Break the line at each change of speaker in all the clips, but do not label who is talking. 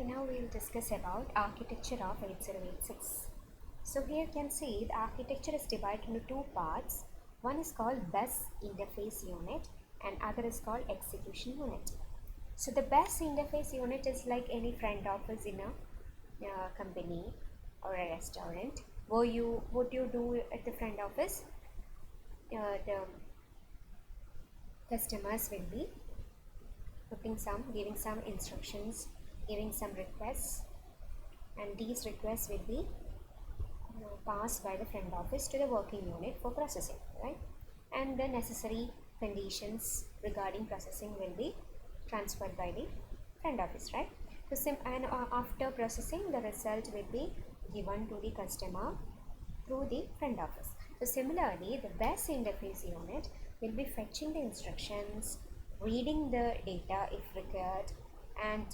Okay, now we will discuss about architecture of 8086. So here you can see the architecture is divided into two parts. One is called bus interface unit and other is called execution unit. So the bus interface unit is like any front office in a company or a restaurant. What you do at the front office, the customers will be giving some instructions, giving some requests, and these requests will be passed by the front office to the working unit for processing, right? And the necessary conditions regarding processing will be transferred by the front office, right? So after processing, the result will be given to the customer through the front office. So similarly, the bus interface unit will be fetching the instructions, reading the data if required, and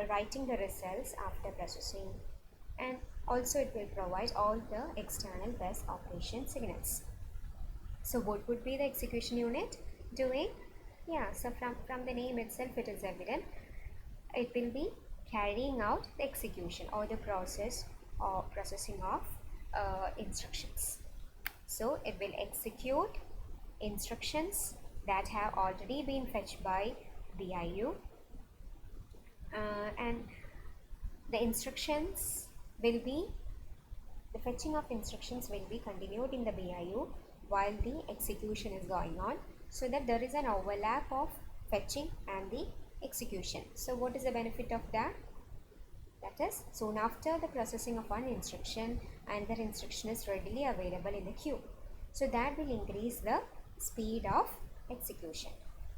writing the results after processing, and also it will provide all the external bus operation signals. So what would be the execution unit doing? Yeah, so from the name itself it is evident. It will be carrying out the execution or the process or processing of instructions. So it will execute instructions that have already been fetched by BIU, and the fetching of instructions will be continued in the BIU while the execution is going on, so that there is an overlap of fetching and the execution. So what is the benefit of that? That is, soon after the processing of one instruction, another instruction is readily available in the queue. So that will increase the speed of execution,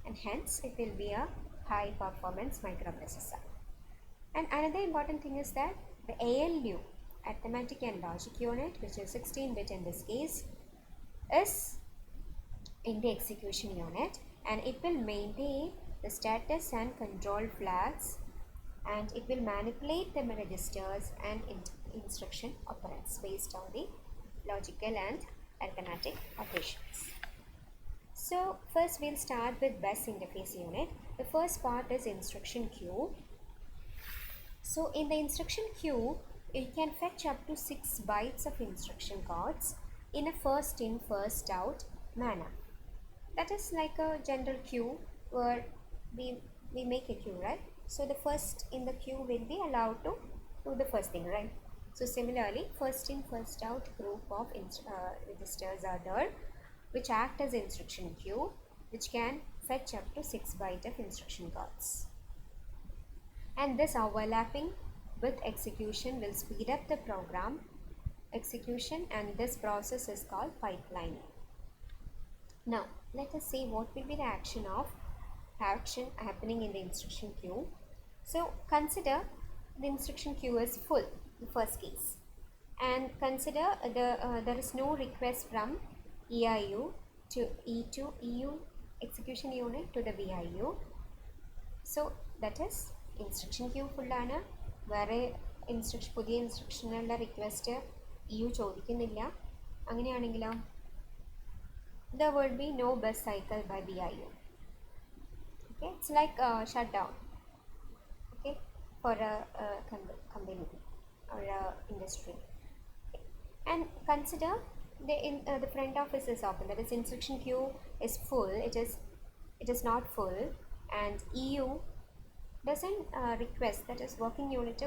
and hence it will be a high performance microprocessor. And another important thing is that the ALU, arithmetic and logic unit, which is 16-bit in this case, is in the execution unit, and it will maintain the status and control flags, and it will manipulate the registers and instruction operands based on the logical and arithmetic operations. So first we'll start with bus interface unit. The first part is instruction queue. So in the instruction queue, you can fetch up to 6 bytes of instruction codes in a first in first out manner. That is like a general queue where we make a queue, right? So the first in the queue will be allowed to do the first thing, right? So similarly, first in first out group of registers are there which act as instruction queue, which can fetch up to 6 bytes of instruction codes. And this overlapping with execution will speed up the program execution, and this process is called pipelining. Now let us see what will be the action happening in the instruction queue. So consider the instruction queue is full, the first case, and consider there is no request from EIU to EU execution unit to the BIU. So that is instruction queue full ആണ്, വേറെ പുതിയ ഇൻസ്ട്രക്ഷനുള്ള request EU ചോദിക്കുന്നില്ല. അങ്ങനെയാണെങ്കിലോ there will be no bus cycle by BIU. Okay, it's like a shutdown, okay, for a company or a industry. And consider the front office is open, that is instruction queue is full, it is not full, and EU doesn't request, that is working unit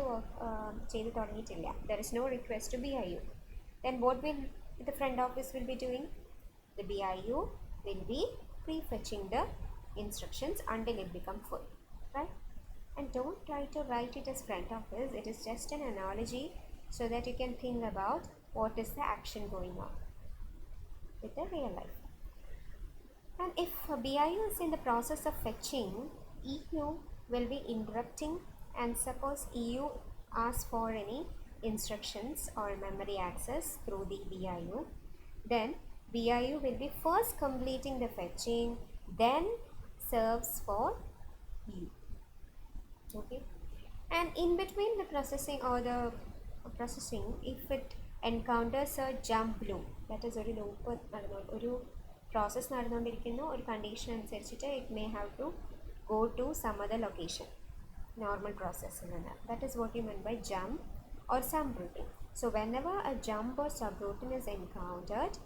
ചെയ്തു തുടങ്ങിയിട്ടില്ല, there is no request to BIU. Then what will the front office will be doing? The BIU will be prefetching the instructions until it becomes full, right? And don't try to write it as front office, it is just an analogy so that you can think about what is the action going on with the real life. And if BIU is in the process of fetching, EU will be interrupting, and suppose EU asks for any instructions or memory access through the BIU, then BIU will be first completing the fetching, then serves for EU. Okay, and in between the processing or the processing, if it encounters a jump loop, that is ഒരു loop ഒരു process നടന്നുകൊണ്ടിരിക്കുന്ന ഒരു condition അനുസരിച്ചിട്ട് it may have to go to some other location. normal processing runner. That is what you mean by jump or subroutine. So whenever a jump or subroutine is encountered,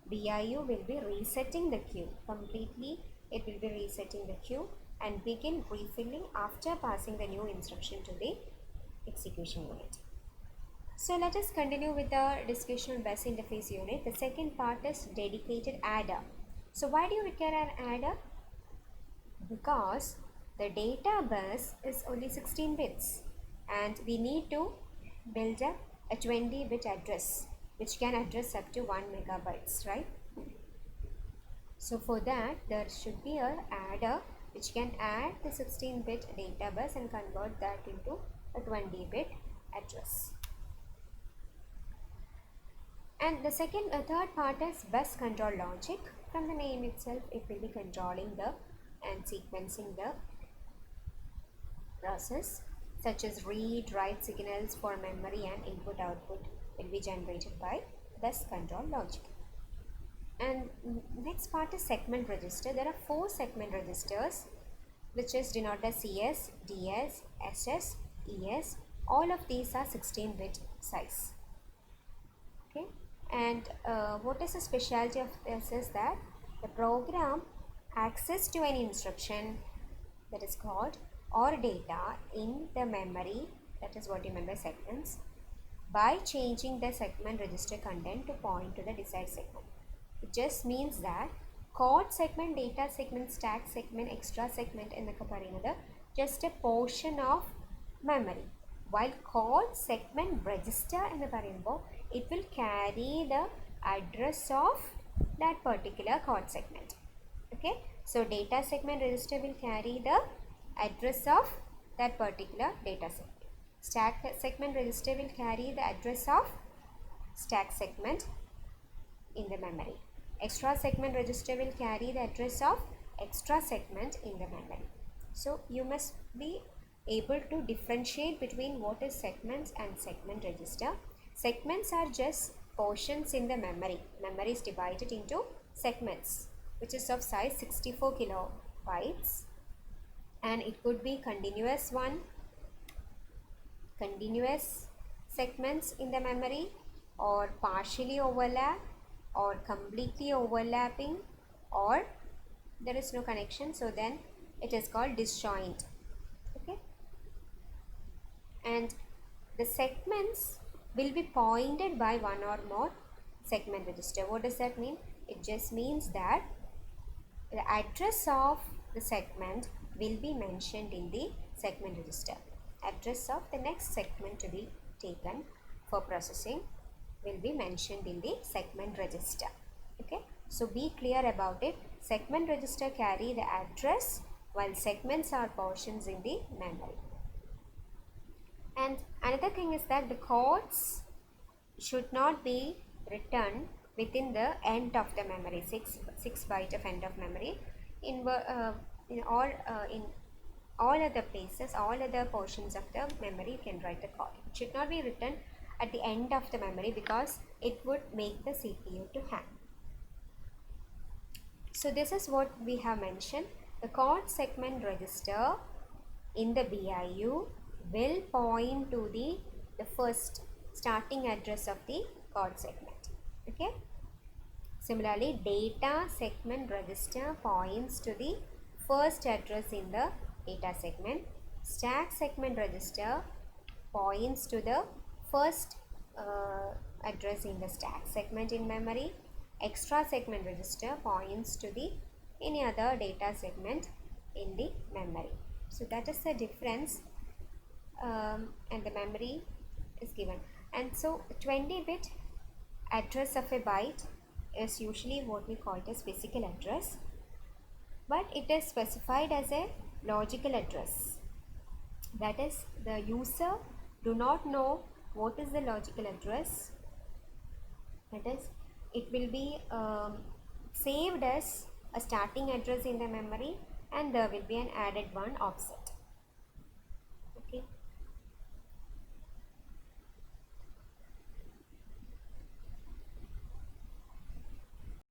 BIU will be resetting the queue completely. It will be resetting the queue and begin refilling after passing the new instruction to the execution unit. So let us continue with the discussion on bus interface unit. The second part is dedicated adder. So why do you require an adder? Because the data bus is only 16 bits and we need to build up a 20-bit address which can address up to 1 megabytes, right? So for that there should be a adder which can add the 16-bit data bus and convert that into a 20-bit address. And the third part is bus control logic. From the name itself, it will be controlling the and sequencing the process, such as read, write signals for memory and input output will be generated by bus control logic. And next part is segment register. There are 4 segment registers which is denoted as CS, DS, SS, ES. All of these are 16-bit size. Okay. And what is the specialty of this is that the program access to any instruction that is called or data in the memory, that is what you mean by segments, by changing the segment register content to point to the desired segment. It just means that code segment, data segment, stack segment, extra segment എന്നൊക്കെ പറയുന്നത് just a portion of memory. While code segment register എന്ന് പറയുമ്പോൾ it will carry the address of that particular code segment. Okay, so data segment register will carry the address of that particular data segment. Stack segment register will carry the address of stack segment in the memory. Extra segment register will carry the address of extra segment in the memory. So you must be able to differentiate between what is segments and segment register. Segments are just portions in the memory. Memory is divided into segments, which is of size 64 kilobytes, and it could be continuous segments in the memory, or partially overlap, or completely overlapping, or there is no connection, so then it is called disjoint. Okay, and the segments will be pointed by one or more segment register. What does that mean? It just means that the address of the segment will be mentioned in the segment register. Address of the next segment to be taken for processing will be mentioned in the segment register. Okay, so be clear about it. Segment register carry the address while segments are portions in the memory. And another thing is that the codes should not be written within the end of the memory, 6 byte of end of memory. In all other places, all other portions of the memory, you can write the code. It should not be written at the end of the memory because it would make the CPU to hang. So this is what we have mentioned. The code segment register in the BIU will point to the first starting address of the code segment. Okay. Similarly, data segment register points to the first address in the data segment. Stack segment register points to the first address in the stack segment in memory. Extra segment register points to the any other data segment in the memory. So that is the difference, and the memory is given. And so 20-bit address of a byte is usually what we call it as physical address, but it is specified as a logical address. That is, the user do not know what is the logical address. That is, it will be saved as a starting address in the memory, and there will be an added one offset.